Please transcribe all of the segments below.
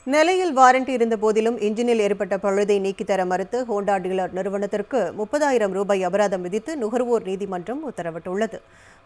நிலையில் வாரண்டி இருந்த போதிலும் இன்ஜினில் ஏற்பட்ட பழுதை நீக்கித்தர மறுத்து ஹோண்டா டீலர் நிறுவனத்திற்கு 30,000 ரூபாய் அபராதம் விதித்து நுகர்வோர் நீதிமன்றம் உத்தரவிட்டுள்ளது.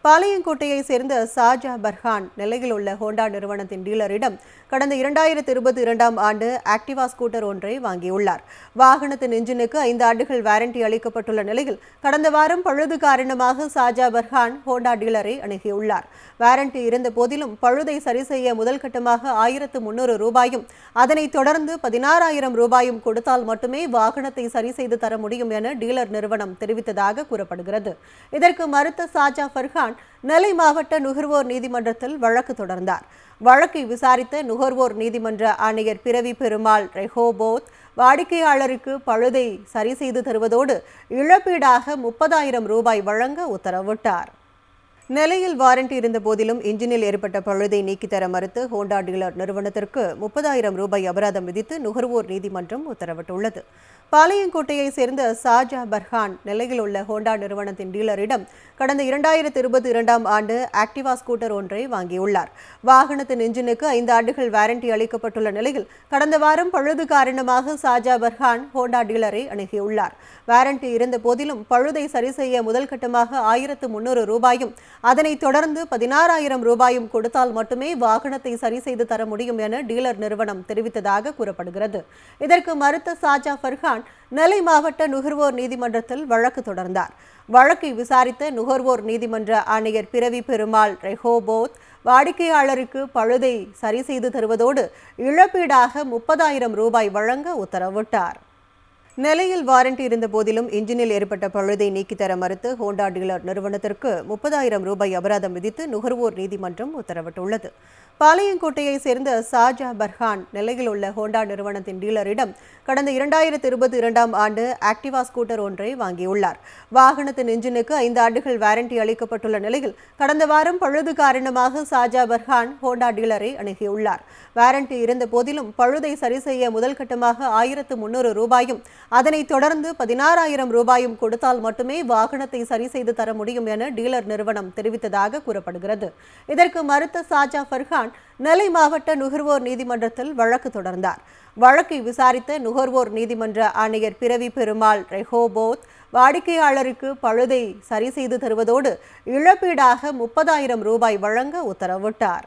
பாளையங்கோட்டையை சேர்ந்த சாஜா பர்ஹான் நிலையில் உள்ள ஹோண்டா நிறுவனத்தின் டீலரிடம் கடந்த 2022ஆம் ஆண்டு ஆக்டிவா ஸ்கூட்டர் ஒன்றை வாங்கியுள்ளார். வாகனத்தின் இன்ஜினுக்கு 5 ஆண்டுகள் வாரண்டி அளிக்கப்பட்டுள்ள நிலையில் கடந்த வாரம் பழுது காரணமாக சாஜா பர்ஹான் ஹோண்டா டீலரை அணுகியுள்ளார். வாரண்டி இருந்த போதிலும் பழுதை சரி செய்ய முதல் கட்டமாக 1,300 ரூபாயும் அதனைத் தொடர்ந்து 16,000 ரூபாயும் கொடுத்தால் மட்டுமே வாகனத்தை சரி செய்து தர முடியும் என டீலர் நிறுவனம் தெரிவித்ததாக கூறப்படுகிறது. இதற்கு மறுத்த சாஜா பர்ஹான் நெல்லை மாவட்ட நுகர்வோர் நீதிமன்றத்தில் வழக்கு தொடர்ந்தார். வழக்கை விசாரித்த நுகர்வோர் நீதிமன்ற ஆணையர் பிறவி பெருமாள் ரெஹோபோத் வாடிக்கையாளருக்கு பழுதை சரி செய்து தருவதோடு இழப்பீடாக 30,000 ரூபாய் வழங்க உத்தரவிட்டார். நிலையில் வாரண்டி இருந்த போதிலும் இன்ஜினில் ஏற்பட்ட பழுதை நீக்கித்தர மறுத்து ஹோண்டா டீலர் நிறுவனத்திற்கு 30,000 ரூபாய் அபராதம் விதித்து நுகர்வோர் நீதிமன்றம் உத்தரவிட்டுள்ளது. பாளையங்கோட்டையை சேர்ந்த சாஜா பர்ஹான் நிலையில் உள்ள ஹோண்டா நிறுவனத்தின் டீலரிடம் கடந்த 2022ஆம் ஆண்டு ஆக்டிவா ஸ்கூட்டர் ஒன்றை வாங்கியுள்ளார். வாகனத்தின் இன்ஜினுக்கு 5 ஆண்டுகள் வாரண்டி அளிக்கப்பட்டுள்ள நிலையில் கடந்த வாரம் பழுது காரணமாக சாஜா பர்ஹான் ஹோண்டா டீலரை அணுகியுள்ளார். வாரண்டி இருந்த போதிலும் பழுதை சரி செய்ய முதல் கட்டமாக 1,300 ரூபாயும் அதனைத் தொடர்ந்து 16,000 ரூபாயும் கொடுத்தால் மட்டுமே வாகனத்தை சரி செய்து தர முடியும் என டீலர் நிறுவனம் தெரிவித்ததாக கூறப்படுகிறது. இதற்கு மறுத்த சாஜா பர்ஹான் நெல்லை மாவட்ட நுகர்வோர் நீதிமன்றத்தில் வழக்கு தொடர்ந்தார். வழக்கை விசாரித்த நுகர்வோர் நீதிமன்ற ஆணையர் பிறவி பெருமாள் ரெஹோபோத் வாடிக்கையாளருக்கு பழுதை சரி செய்து தருவதோடு இழப்பீடாக 30,000 ரூபாய் வழங்க உத்தரவிட்டார். நிலையில் வாரண்டி இருந்த போதிலும் இன்ஜினில் ஏற்பட்ட பழுதை நீக்கித்தர மறுத்து ஹோண்டா டீலர் நிறுவனத்திற்கு 30,000 ரூபாய் அபராதம் விதித்து நுகர்வோர் நீதிமன்றம் உத்தரவிட்டுள்ளது. பாளையங்கோட்டையை சேர்ந்த சாஜா பர்ஹான் நிலையில் உள்ள ஹோண்டா நிறுவனத்தின் டீலரிடம் கடந்த 2022ஆம் ஆண்டு ஆக்டிவா ஸ்கூட்டர் ஒன்றை வாங்கியுள்ளார். வாகனத்தின் இன்ஜினுக்கு 5 ஆண்டுகள் வாரண்டி அளிக்கப்பட்டுள்ள நிலையில் கடந்த வாரம் பழுது காரணமாக சாஜா பர்ஹான் ஹோண்டா டீலரை அணுகியுள்ளார். வாரண்டி இருந்த போதிலும் பழுதை சரி செய்ய முதல் கட்டமாக 1,300 ரூபாயும் அதனைத் தொடர்ந்து 16,000 ரூபாயும் கொடுத்தால் மட்டுமே வாகனத்தை சரி செய்து தர முடியும் என டீலர் நிறுவனம் தெரிவித்ததாக கூறப்படுகிறது. இதற்கு மறுத்த சாஜா பர்ஹான் நெல்லை மாவட்ட நுகர்வோர் நீதிமன்றத்தில் வழக்கு தொடர்ந்தார். வழக்கை விசாரித்த நுகர்வோர் நீதிமன்ற ஆணையர் பிறவி பெருமாள் ரெஹோபோத் வாடிக்கையாளருக்கு பழுதை சரி செய்து தருவதோடு இழப்பீடாக 30,000 ரூபாய் வழங்க உத்தரவிட்டார்.